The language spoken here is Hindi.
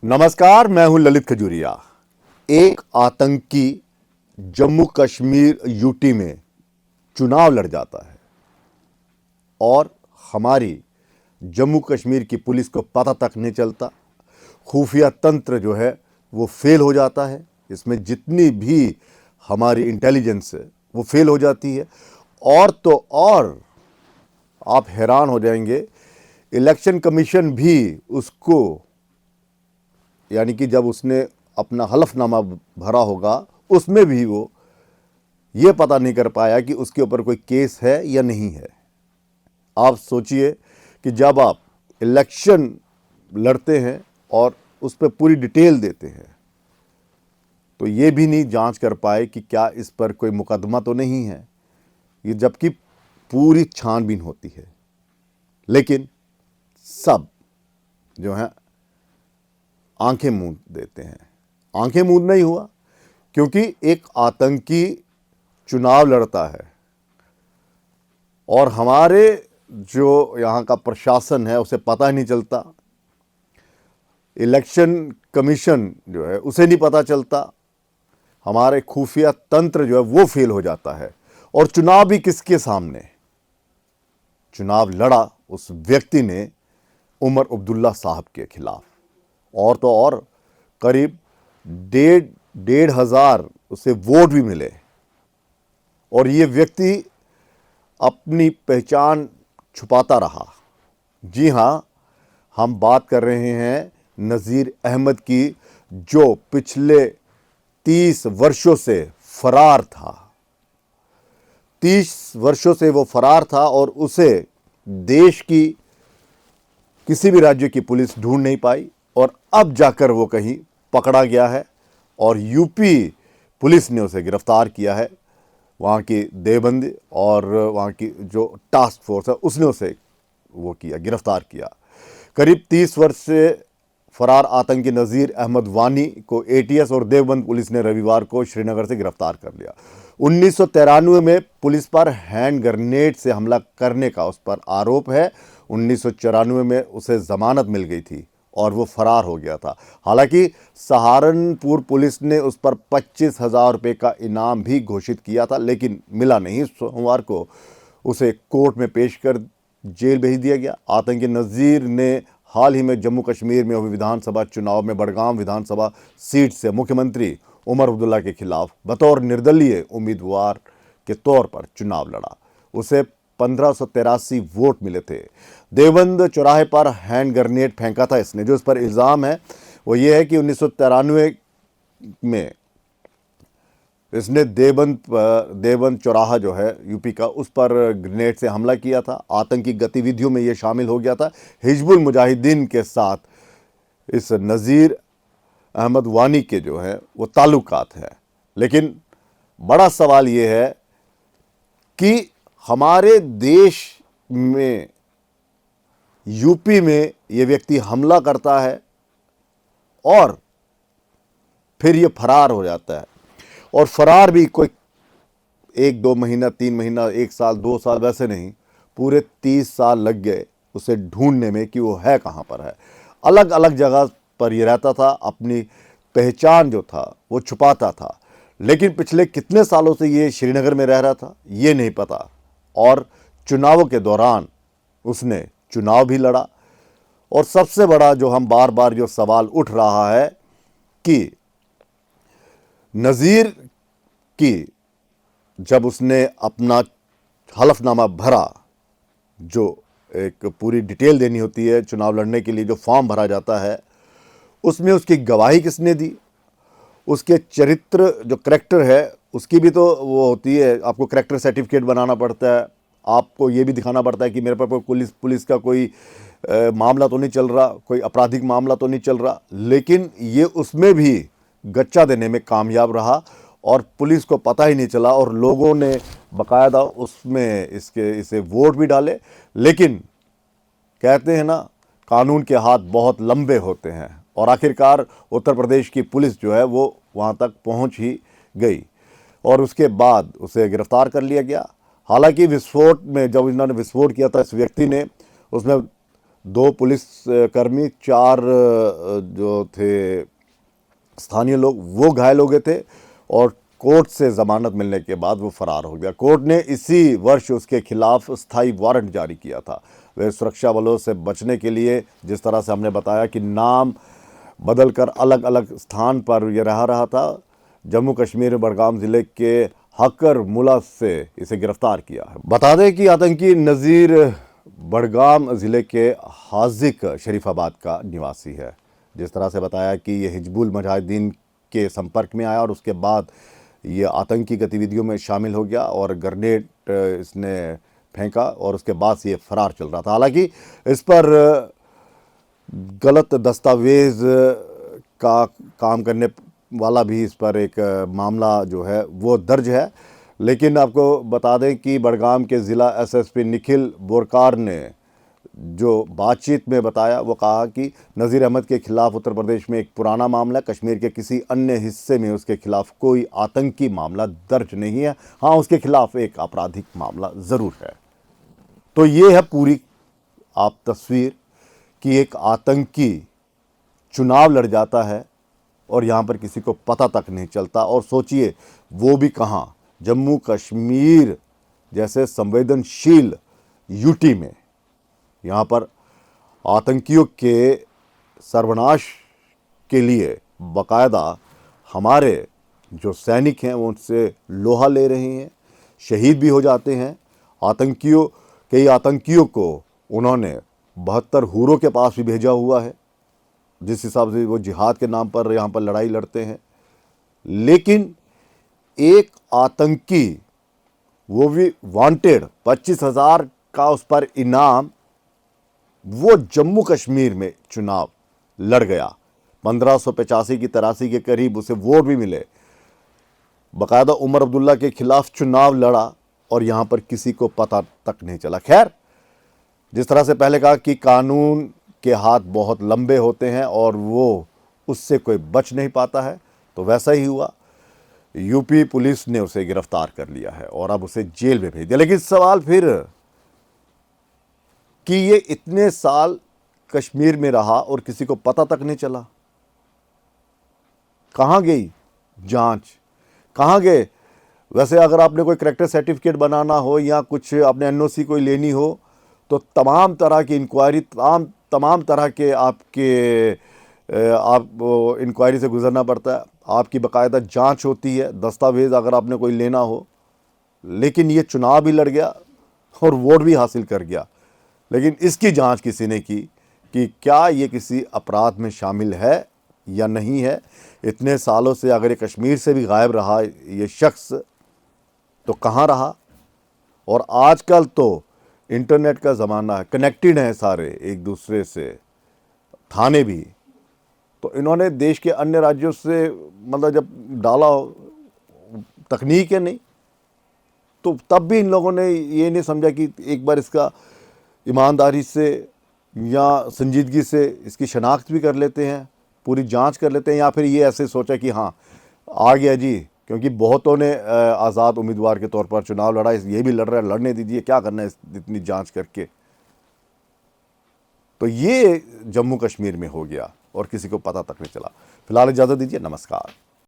नमस्कार, मैं हूं ललित खजूरिया। एक आतंकी जम्मू कश्मीर यूटी में चुनाव लड़ जाता है और हमारी जम्मू कश्मीर की पुलिस को पता तक नहीं चलता। खुफिया तंत्र जो है वो फेल हो जाता है। इसमें जितनी भी हमारी इंटेलिजेंस है वो फेल हो जाती है। और तो और आप हैरान हो जाएंगे, इलेक्शन कमीशन भी उसको, यानी कि जब उसने अपना हलफनामा भरा होगा उसमें भी वो ये पता नहीं कर पाया कि उसके ऊपर कोई केस है या नहीं है। आप सोचिए कि जब आप इलेक्शन लड़ते हैं और उस पर पूरी डिटेल देते हैं तो ये भी नहीं जांच कर पाए कि क्या इस पर कोई मुकदमा तो नहीं है, ये जबकि पूरी छानबीन होती है। लेकिन सब जो है आंखें मूंद देते हैं। आंखें मूंद नहीं हुआ, क्योंकि एक आतंकी चुनाव लड़ता है और हमारे जो यहाँ का प्रशासन है उसे पता ही नहीं चलता। इलेक्शन कमीशन जो है उसे नहीं पता चलता। हमारे खुफिया तंत्र जो है वो फेल हो जाता है। और चुनाव भी किसके सामने? चुनाव लड़ा उस व्यक्ति ने उमर अब्दुल्ला साहब के खिलाफ। और तो और करीब डेढ़ हजार उसे वोट भी मिले। और ये व्यक्ति अपनी पहचान छुपाता रहा। जी हाँ, हम बात कर रहे हैं नज़ीर अहमद की, जो पिछले 30 वर्षों से फरार था। 30 वर्षों से वो फरार था और उसे देश की किसी भी राज्य की पुलिस ढूंढ नहीं पाई और अब जाकर वो कहीं पकड़ा गया है और यूपी पुलिस ने उसे गिरफ्तार किया है। वहाँ की देवबंद और वहाँ की जो टास्क फोर्स है उसने उसे वो किया, गिरफ्तार किया। करीब 30 वर्ष से फरार आतंकी नज़ीर अहमद वानी को एटीएस और देवबंद पुलिस ने रविवार को श्रीनगर से गिरफ्तार कर लिया। 1993 में पुलिस पर हैंड ग्रेनेड से हमला करने का उस पर आरोप है। 1994 में उसे जमानत मिल गई थी और वो फरार हो गया था। हालांकि सहारनपुर पुलिस ने उस पर 25,000 रुपये का इनाम भी घोषित किया था, लेकिन मिला नहीं। सोमवार को उसे कोर्ट में पेश कर जेल भेज दिया गया। आतंकी नज़ीर ने हाल ही में जम्मू कश्मीर में हुए विधानसभा चुनाव में बडगाम विधानसभा सीट से मुख्यमंत्री उमर अब्दुल्ला के खिलाफ बतौर निर्दलीय उम्मीदवार के तौर पर चुनाव लड़ा। उसे 1583 वोट मिले थे। देवबंद चौराहे पर हैंड ग्रेनेड फेंका था इसने। जो इस पर इल्ज़ाम है वो ये है कि 1993 में इसने देवबंद चौराहा जो है यूपी का, उस पर ग्रेनेड से हमला किया था। आतंकी गतिविधियों में ये शामिल हो गया था। हिजबुल मुजाहिदीन के साथ इस नज़ीर अहमद वानी के जो है वो ताल्लुकात है। लेकिन बड़ा सवाल ये है कि हमारे देश में यूपी में ये व्यक्ति हमला करता है और फिर ये फरार हो जाता है। और फरार भी कोई 1-2 महीना, 3 महीना, 1 साल, 2 साल वैसे नहीं, पूरे 30 साल लग गए उसे ढूंढने में कि वो है कहाँ पर है। अलग अलग जगह पर ये रहता था, अपनी पहचान जो था वो छुपाता था। लेकिन पिछले कितने सालों से ये श्रीनगर में रह रहा था ये नहीं पता। और चुनावों के दौरान उसने चुनाव भी लड़ा। और सबसे बड़ा जो हम बार बार जो सवाल उठ रहा है कि नज़ीर की जब उसने अपना हलफनामा भरा, जो एक पूरी डिटेल देनी होती है चुनाव लड़ने के लिए, जो फॉर्म भरा जाता है, उसमें उसकी गवाही किसने दी, उसके चरित्र जो करैक्टर है उसकी भी तो वो होती है। आपको करैक्टर सर्टिफिकेट बनाना पड़ता है। आपको ये भी दिखाना पड़ता है कि मेरे पर पुलिस का कोई मामला तो नहीं चल रहा, कोई आपराधिक मामला तो नहीं चल रहा। लेकिन ये उसमें भी गच्चा देने में कामयाब रहा और पुलिस को पता ही नहीं चला और लोगों ने बाकायदा उसमें इसे वोट भी डाले। लेकिन कहते हैं ना, कानून के हाथ बहुत लंबे होते हैं और आखिरकार उत्तर प्रदेश की पुलिस जो है वो वहाँ तक पहुँच ही गई और उसके बाद उसे गिरफ्तार कर लिया गया। हालांकि विस्फोट में, जब इन्होंने विस्फोट किया था इस व्यक्ति ने, उसमें 2 पुलिस कर्मी, 4 जो थे स्थानीय लोग, वो घायल हो गए थे और कोर्ट से जमानत मिलने के बाद वो फरार हो गया। कोर्ट ने इसी वर्ष उसके खिलाफ स्थायी वारंट जारी किया था। वे सुरक्षा बलों से बचने के लिए, जिस तरह से हमने बताया कि नाम बदलकर अलग अलग स्थान पर ये रहा था, जम्मू कश्मीर में बडगाम ज़िले के हकर मुला से इसे गिरफ्तार किया है। बता दें कि आतंकी नज़ीर बडगाम ज़िले के हाजिक शरीफाबाद का निवासी है। जिस तरह से बताया कि ये हिजबुल मुजाहिदीन के संपर्क में आया और उसके बाद ये आतंकी गतिविधियों में शामिल हो गया और ग्रेनेड इसने फेंका और उसके बाद से ये फरार चल रहा था। हालांकि इस पर गलत दस्तावेज का काम करने वाला भी इस पर एक मामला जो है वो दर्ज है। लेकिन आपको बता दें कि बडगाम के ज़िला एसएसपी निखिल बोरकार ने जो बातचीत में बताया, वो कहा कि नज़ीर अहमद के खिलाफ उत्तर प्रदेश में एक पुराना मामला, कश्मीर के किसी अन्य हिस्से में उसके खिलाफ कोई आतंकी मामला दर्ज नहीं है। हाँ, उसके खिलाफ एक आपराधिक मामला ज़रूर है। तो ये है पूरी आप तस्वीर कि एक आतंकी चुनाव लड़ जाता है और यहाँ पर किसी को पता तक नहीं चलता। और सोचिए, वो भी कहाँ, जम्मू कश्मीर जैसे संवेदनशील यूटी में। यहाँ पर आतंकियों के सर्वनाश के लिए बाकायदा हमारे जो सैनिक हैं वो उनसे लोहा ले रहे हैं, शहीद भी हो जाते हैं। कई आतंकियों को उन्होंने 72 हूरों के पास भी भेजा हुआ है, जिस हिसाब से वो जिहाद के नाम पर यहाँ पर लड़ाई लड़ते हैं। लेकिन एक आतंकी, वो भी वांटेड, 25,000 का उस पर इनाम, वो जम्मू कश्मीर में चुनाव लड़ गया। 1585 की 83 के करीब उसे वोट भी मिले। बाकायदा उमर अब्दुल्ला के खिलाफ चुनाव लड़ा और यहाँ पर किसी को पता तक नहीं चला। खैर, जिस तरह से पहले कहा कि कानून के हाथ बहुत लंबे होते हैं और वो उससे कोई बच नहीं पाता है, तो वैसा ही हुआ। यूपी पुलिस ने उसे गिरफ्तार कर लिया है और अब उसे जेल में भेज दिया। लेकिन सवाल फिर कि ये इतने साल कश्मीर में रहा और किसी को पता तक नहीं चला, कहाँ गई जांच, कहाँ गए? वैसे अगर आपने कोई करैक्टर सर्टिफिकेट बनाना हो या कुछ आपने एनओसी कोई लेनी हो, तो तमाम तरह की इंक्वायरी, तमाम तरह के आप इंक्वायरी से गुजरना पड़ता है। आपकी बाकायदा जांच होती है, दस्तावेज़ अगर आपने कोई लेना हो। लेकिन ये चुनाव भी लड़ गया और वोट भी हासिल कर गया, लेकिन इसकी जांच किसी ने की कि क्या ये किसी अपराध में शामिल है या नहीं है। इतने सालों से अगर ये कश्मीर से भी गायब रहा ये शख्स, तो कहाँ रहा? और आजकल तो इंटरनेट का ज़माना है, कनेक्टेड हैं सारे एक दूसरे से, थाने भी। तो इन्होंने देश के अन्य राज्यों से मतलब जब डाला, तकनीक है नहीं, तो तब भी इन लोगों ने ये नहीं समझा कि एक बार इसका ईमानदारी से या संजीदगी से इसकी शनाख्त भी कर लेते हैं, पूरी जांच कर लेते हैं। या फिर ये ऐसे सोचा कि हाँ आ गया जी, क्योंकि बहुतों ने आज़ाद उम्मीदवार के तौर पर चुनाव लड़ा, ये भी लड़ रहा है, लड़ने दीजिए, क्या करना है इतनी जांच करके। तो ये जम्मू कश्मीर में हो गया और किसी को पता तक नहीं चला। फिलहाल इजाज़त दीजिए, नमस्कार।